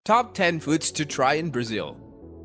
Top 10 foods to try in Brazil.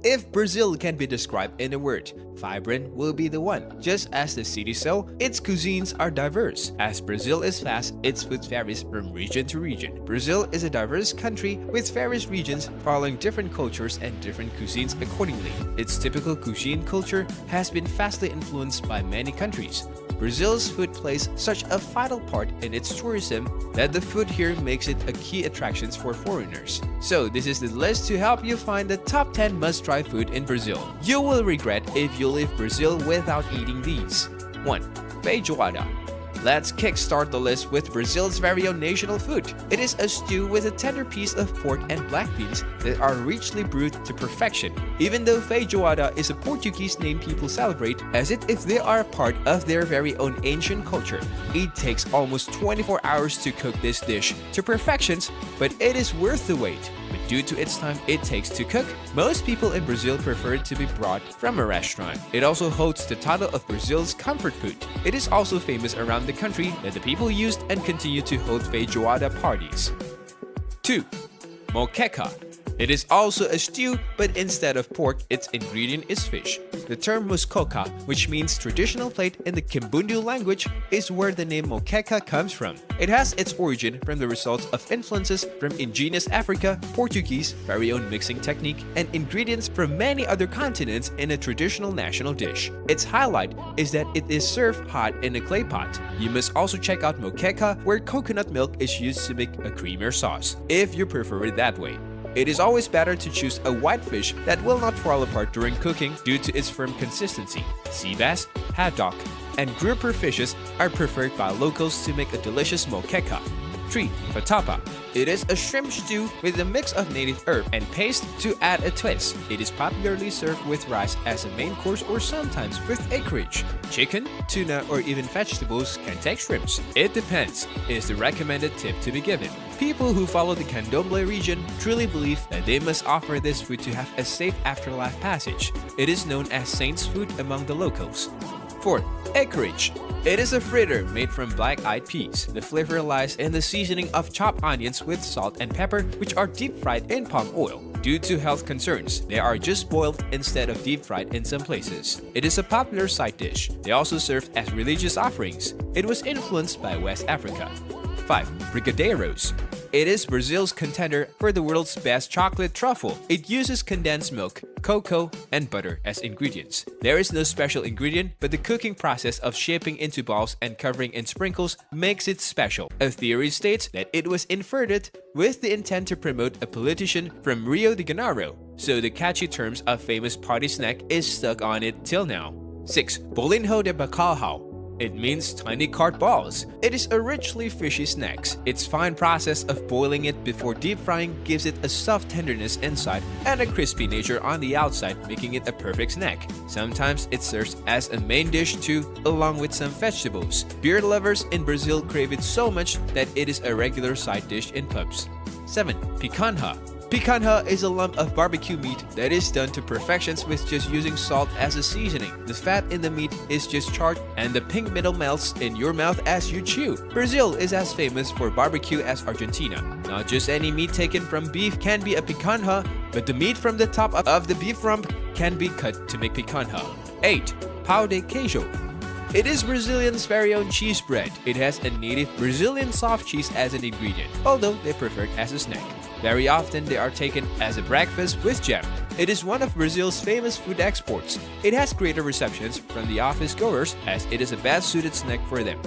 If Brazil can be described in a word, vibrant will be the one. Just as the city so, its cuisines are diverse. As Brazil is vast, its food varies from region to region. Brazil is a diverse country with various regions following different cultures and different cuisines accordingly. Its typical cuisine culture has been vastly influenced by many countries. Brazil's food plays such a vital part in its tourism that the food here makes it a key attraction for foreigners. So this is the list to help you find the top 10 must-try food in Brazil. You will regret if you leave Brazil without eating these. 1. Feijoada. Let's kickstart the list with Brazil's very own national food. It is a stew with a tender piece of pork and black beans that are richly brewed to perfection. Even though feijoada is a Portuguese name people celebrate as if they are part of their very own ancient culture. It takes almost 24 hours to cook this dish to perfections, but it is worth the wait. But due to its time it takes to cook, most people in Brazil prefer it to be brought from a restaurant. It also holds the title of Brazil's comfort food. It is also famous around the country that the people used and continue to hold feijoada parties. 2. Mokheka. It is also a stew, but instead of pork, its ingredient is fish. The term Mochica, which means traditional plate in the Kimbundu language, is where the name Mokheka comes from. It has its origin from the results of influences from indigenous Africa, Portuguese, very own mixing technique, and ingredients from many other continents in a traditional national dish. Its highlight is that it is served hot in a clay pot. You must also check out Mokheka, where coconut milk is used to make a creamier sauce, if you prefer it that way. It is always better to choose a white fish that will not fall apart during cooking due to its firm consistency. Sea bass, haddock, and grouper fishes are preferred by locals to make a delicious mokheka. 3. Patapa. It is a shrimp stew with a mix of native herb and paste to add a twist. It is popularly served with rice as a main course or sometimes with acreage. Chicken, tuna, or even vegetables can take shrimps. It depends, is the recommended tip to be given. People who follow the Candomblé region truly believe that they must offer this food to have a safe afterlife passage. It is known as saint's food among the locals. 4. Acreage. It is a fritter made from black-eyed peas. The flavor lies in the seasoning of chopped onions with salt and pepper, which are deep-fried in palm oil. Due to health concerns, they are just boiled instead of deep-fried in some places. It is a popular side dish. They also served as religious offerings. It was influenced by West Africa. 5. Brigadeiros. It is Brazil's contender for the world's best chocolate truffle. It uses condensed milk, cocoa, and butter as ingredients. There is no special ingredient, but the cooking process of shaping into balls and covering in sprinkles makes it special. A theory states that it was inverted with the intent to promote a politician from Rio de Janeiro, so the catchy terms of famous party snack is stuck on it till now. 6. Bolinho de Bacalhau. It means tiny carp balls. It is a richly fishy snack. Its fine process of boiling it before deep frying gives it a soft tenderness inside and a crispy nature on the outside, making it a perfect snack. Sometimes it serves as a main dish too, along with some vegetables. Beer lovers in Brazil crave it so much that it is a regular side dish in pubs. 7. Picanha. Picanha is a lump of barbecue meat that is done to perfections with just using salt as a seasoning. The fat in the meat is just charred and the pink middle melts in your mouth as you chew. Brazil is as famous for barbecue as Argentina. Not just any meat taken from beef can be a picanha, but the meat from the top of the beef rump can be cut to make picanha. 8. Pao de Queijo. It is Brazilians' very own cheese bread. It has a native Brazilian soft cheese as an ingredient, although they prefer it as a snack. Very often they are taken as a breakfast with jam. It is one of Brazil's famous food exports. It has greater receptions from the office goers as it is a best-suited snack for them.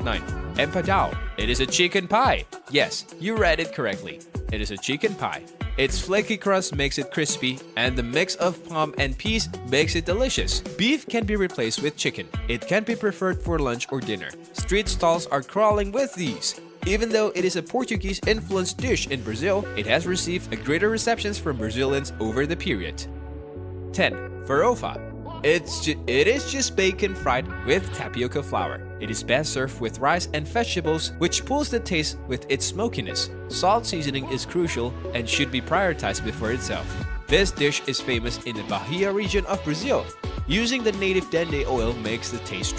9. Empanao. It is a chicken pie. Yes, you read it correctly. It is a chicken pie. Its flaky crust makes it crispy, and the mix of palm and peas makes it delicious. Beef can be replaced with chicken. It can be preferred for lunch or dinner. Street stalls are crawling with these. Even though it is a Portuguese-influenced dish in Brazil, it has received a greater receptions from Brazilians over the period. 10. Farofa. It is just bacon fried with tapioca flour. It is best served with rice and vegetables, which pulls the taste with its smokiness. Salt seasoning is crucial and should be prioritized before itself. This dish is famous in the Bahia region of Brazil. Using the native dende oil makes the taste